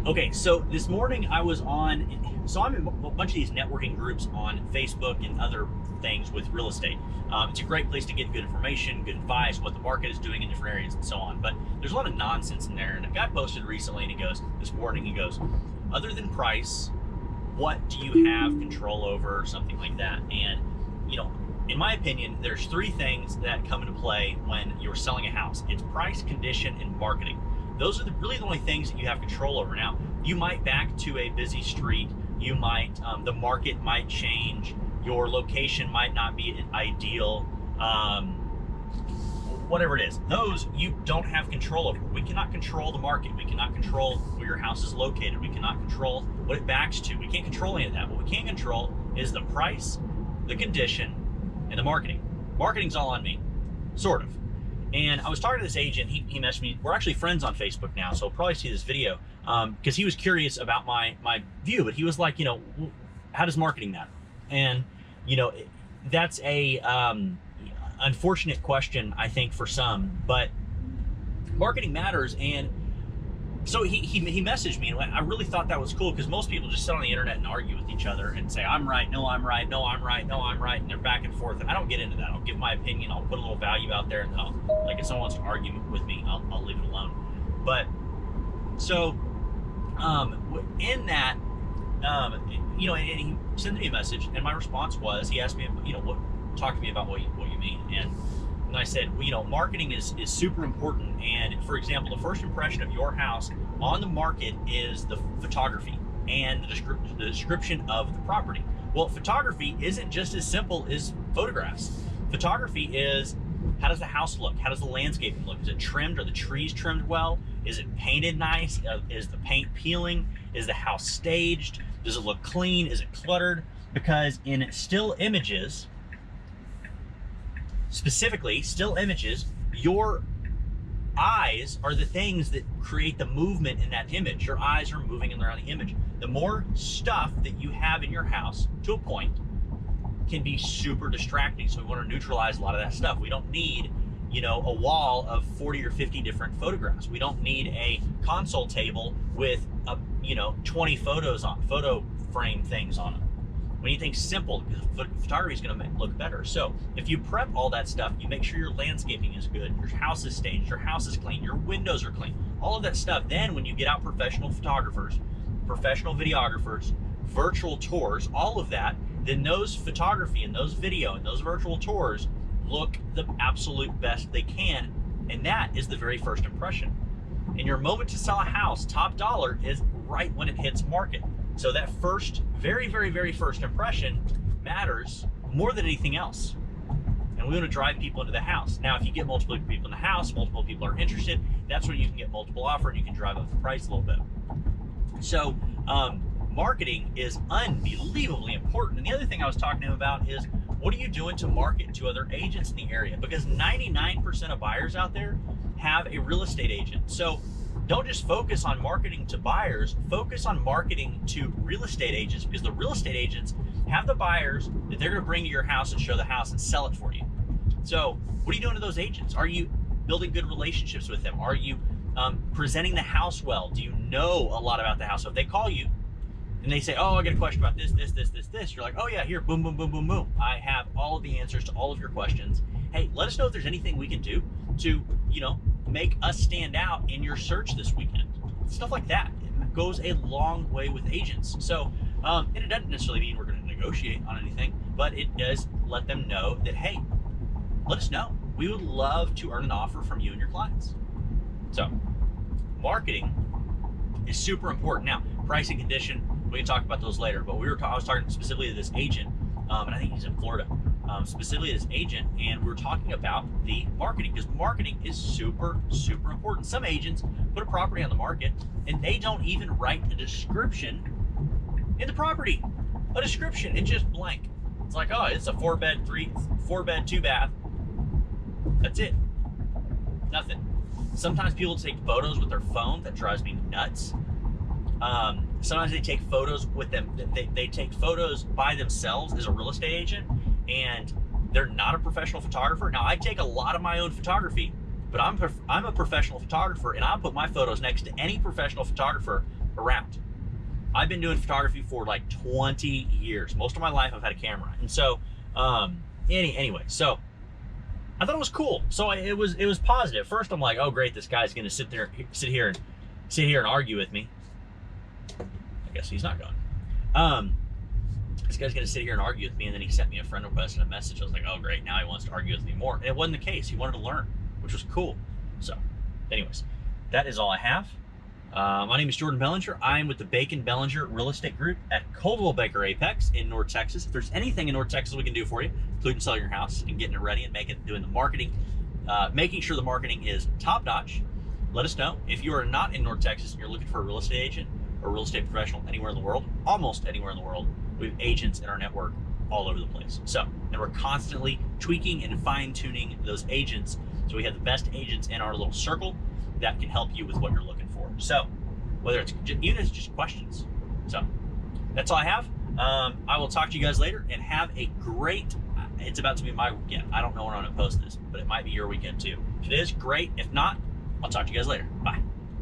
Okay, so this morning I was I'm in a bunch of these networking groups on Facebook and other things with real estate. It's a great place to get good information, good advice, what the market is doing in different areas and so on. But there's a lot of nonsense in there. And a guy posted recently and this morning, he goes, other than price, what do you have control over or something like that? And, in my opinion, there's three things that come into play when you're selling a house. It's price, condition, and marketing. Those are really the only things that you have control over. Now, you might back to a busy street. You might, the market might change. Your location might not be ideal. Whatever it is, those you don't have control over. We cannot control the market. We cannot control where your house is located. We cannot control what it backs to. We can't control any of that. What we can control is the price, the condition, and the marketing. Marketing's all on me, sort of. And I was talking to this agent, he messaged me. We're actually friends on Facebook now, so he'll probably see this video, because he was curious about my view, but he was like, how does marketing matter? And, that's a unfortunate question, I think, for some, but marketing matters. And so he messaged me, and I really thought that was cool, because most people just sit on the internet and argue with each other and say, I'm right, no, I'm right, no, I'm right, no, I'm right, and they're back and forth. And I don't get into that. I'll give my opinion, I'll put a little value out there, and then if someone wants to argue with me, I'll leave it alone. But so in that, and he sent me a message, and my response was, he asked me, talk to me about what you mean. And I said, marketing is super important. And for example, the first impression of your house on the market is the photography and the description of the property. Well, photography isn't just as simple as photographs. Photography is, how does the house look? How does the landscaping look? Is it trimmed? Are the trees trimmed well? Is it painted nice? Is the paint peeling? Is the house staged? Does it look clean? Is it cluttered? Because in still images, specifically still images, your eyes are the things that create the movement in that image. Your eyes are moving around the image. The more stuff that you have in your house, to a point, can be super distracting. So we want to neutralize a lot of that stuff. We don't need, a wall of 40 or 50 different photographs. We don't need a console table with 20 photo frame things on them. We need things simple, because photography is going to look better. So if you prep all that stuff, you make sure your landscaping is good, your house is staged, your house is clean, your windows are clean, all of that stuff. Then when you get out professional photographers, professional videographers, virtual tours, all of that, then those photography and those video and those virtual tours look the absolute best they can. And that is the very first impression. And your moment to sell a house, top dollar, is right when it hits market. So that first, very, very, very first impression matters more than anything else. And we want to drive people into the house. Now, if you get multiple people in the house, multiple people are interested, that's when you can get multiple offer and you can drive up the price a little bit. So marketing is unbelievably important. And the other thing I was talking to him about is, what are you doing to market to other agents in the area? Because 99% of buyers out there have a real estate agent. So don't just focus on marketing to buyers, focus on marketing to real estate agents, because the real estate agents have the buyers that they're going to bring to your house and show the house and sell it for you. So what are you doing to those agents? Are you building good relationships with them? Are you presenting the house well? Do you know a lot about the house? So if they call you and they say, oh, I got a question about this, you're like, oh yeah, here, boom, boom, boom, boom, boom. I have all of the answers to all of your questions. Hey, let us know if there's anything we can do to, make us stand out in your search this weekend. Stuff like that. It goes a long way with agents. So, and it doesn't necessarily mean we're going to negotiate on anything, but it does let them know that, hey, let us know. We would love to earn an offer from you and your clients. So, marketing is super important. Now, price and condition, we can talk about those later, but I was talking specifically to this agent, and I think he's in Florida. Specifically this agent, and we were talking about the marketing, because marketing is super, super important. Some agents put a property on the market and they don't even write a description in the property. A description, it's just blank. It's like, oh, it's a 4-bed, 2-bath. That's it. Nothing. Sometimes people take photos with their phone. That drives me nuts. Sometimes they take photos with them. They take photos by themselves as a real estate agent, and they're not a professional photographer. Now, I take a lot of my own photography, but I'm a professional photographer, and I'll put my photos next to any professional photographer around. I've been doing photography for like 20 years. Most of my life I've had a camera. And so, anyway, so I thought it was cool. So it was positive. First I'm like, oh great, this guy's gonna sit here and argue with me. I guess he's not going. This guy's gonna sit here and argue with me, and then he sent me a friend request and a message. I was like, oh great, now he wants to argue with me more. And it wasn't the case. He wanted to learn, which was cool. So anyways, that is all I have. My name is Jordan Bellinger. I'm with the Bacon Bellinger Real Estate Group at Coldwell Banker Apex in North Texas. If there's anything in North Texas we can do for you, including selling your house and getting it ready and doing the marketing, making sure the marketing is top notch, let us know. If you are not in North Texas and you're looking for a real estate agent or real estate professional anywhere in the world, almost anywhere in the world, we have agents in our network all over the place. So, and we're constantly tweaking and fine tuning those agents. So we have the best agents in our little circle that can help you with what you're looking for. So whether it's even if it's just questions. So that's all I have. I will talk to you guys later, and have a great, it's about to be my weekend. I don't know when I'm gonna post this, but it might be your weekend too. If it is, great. If not, I'll talk to you guys later. Bye.